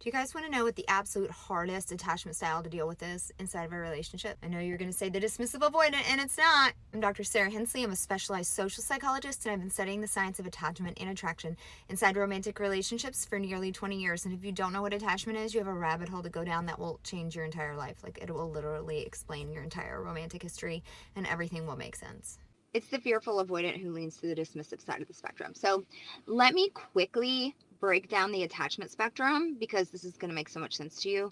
Do you guys want to know what the absolute hardest attachment style to deal with is inside of a relationship? I know you're going to say the dismissive avoidant, and it's not. I'm Dr. Sarah Hensley. I'm a specialized social psychologist, and I've been studying the science of attachment and attraction inside romantic relationships for nearly 20 years. And if you don't know what attachment is, you have a rabbit hole to go down that will change your entire life. Like, it will literally explain your entire romantic history, and everything will make sense. It's the fearful avoidant who leans to the dismissive side of the spectrum. So let me quickly break down the attachment spectrum because this is going to make so much sense to you.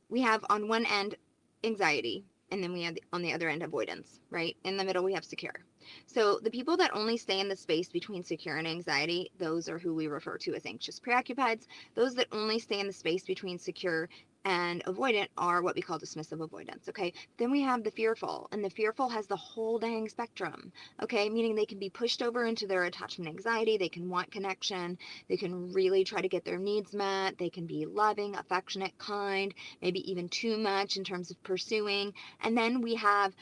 We have on one end anxiety, and then we have on the other end avoidance, right? In the middle, we have secure. So the people that only stay in the space between secure and anxiety, those are who we refer to as anxious preoccupieds. Those that only stay in the space between secure and avoidant are what we call dismissive avoidance, okay? Then we have the fearful, and the fearful has the whole dang spectrum, okay? Meaning they can be pushed over into their attachment anxiety, they can want connection, they can really try to get their needs met, they can be loving, affectionate, kind, maybe even too much in terms of pursuing. And then we have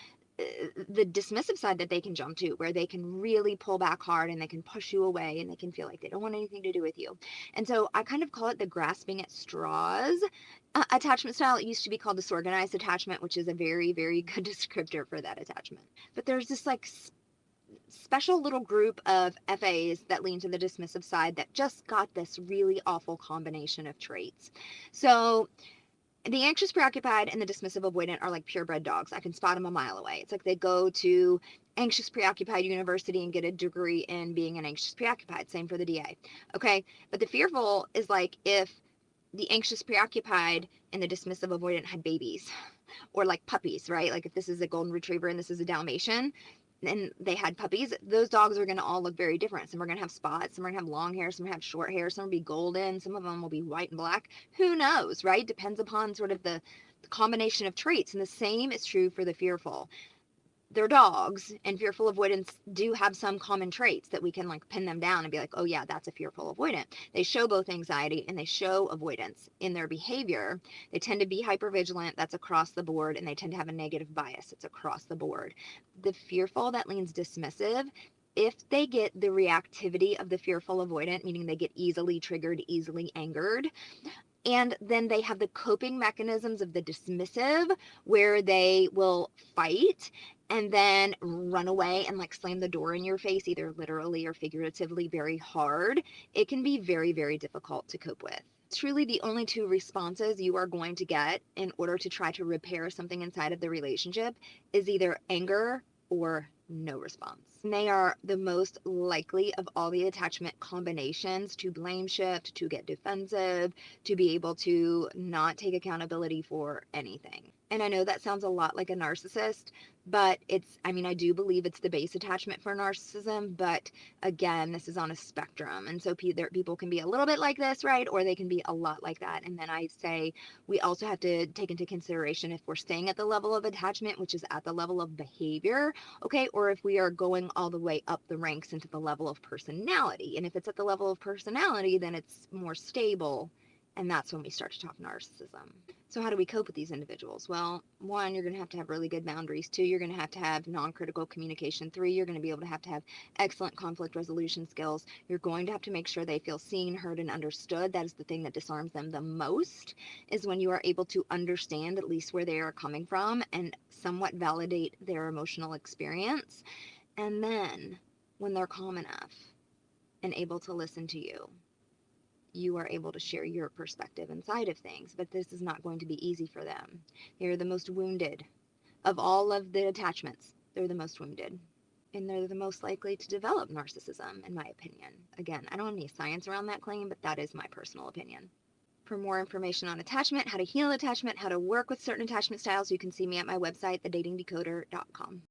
the dismissive side that they can jump to, where they can really pull back hard and they can push you away and they can feel like they don't want anything to do with you. And so I kind of call it the grasping at straws attachment style. It used to be called disorganized attachment, which is a very, very good descriptor for that attachment. But there's this like special little group of FAs that lean to the dismissive side that just got this really awful combination of traits. So the anxious preoccupied and the dismissive avoidant are like purebred dogs. I can spot them a mile away. It's like they go to anxious preoccupied university and get a degree in being an anxious preoccupied. Same for the DA. Okay. But the fearful is like if the anxious preoccupied and the dismissive avoidant had babies or like puppies, right? Like if this is a golden retriever and this is a Dalmatian, and they had puppies, those dogs are going to all look very different. Some are going to have spots, some are going to have long hair, some are going to have short hair, some will be golden, some of them will be white and black. Who knows, right? Depends upon sort of the combination of traits. And the same is true for the fearful. They're dogs, and fearful avoidants do have some common traits that we can like pin them down and be like, oh yeah, that's a fearful avoidant. They show both anxiety and they show avoidance in their behavior. They tend to be hypervigilant, that's across the board, and they tend to have a negative bias, it's across the board. The fearful that leans dismissive, if they get the reactivity of the fearful avoidant, meaning they get easily triggered, easily angered, and then they have the coping mechanisms of the dismissive where they will fight and then run away and like slam the door in your face, either literally or figuratively, very hard. It can be very, very difficult to cope with. Truly, the only two responses you are going to get in order to try to repair something inside of the relationship is either anger or no response. And they are the most likely of all the attachment combinations to blame shift, to get defensive, to be able to not take accountability for anything. And I know that sounds a lot like a narcissist, but I do believe it's the base attachment for narcissism, but again, this is on a spectrum. And so people can be a little bit like this, right? Or they can be a lot like that. And then I say we also have to take into consideration if we're staying at the level of attachment, which is at the level of behavior, okay, or if we are going all the way up the ranks into the level of personality. And if it's at the level of personality, then it's more stable. And that's when we start to talk narcissism. So how do we cope with these individuals? Well, one, you're going to have really good boundaries. Two, you're going to have non-critical communication. Three, you're going to be able to have excellent conflict resolution skills. You're going to have to make sure they feel seen, heard, and understood. That is the thing that disarms them the most, is when you are able to understand at least where they are coming from and somewhat validate their emotional experience. And then when they're calm enough and able to listen to you, you are able to share your perspective inside of things, but this is not going to be easy for them. They're the most wounded of all of the attachments. They're the most wounded, and they're the most likely to develop narcissism, in my opinion. Again, I don't have any science around that claim, but that is my personal opinion. For more information on attachment, how to heal attachment, how to work with certain attachment styles, you can see me at my website, thedatingdecoder.com.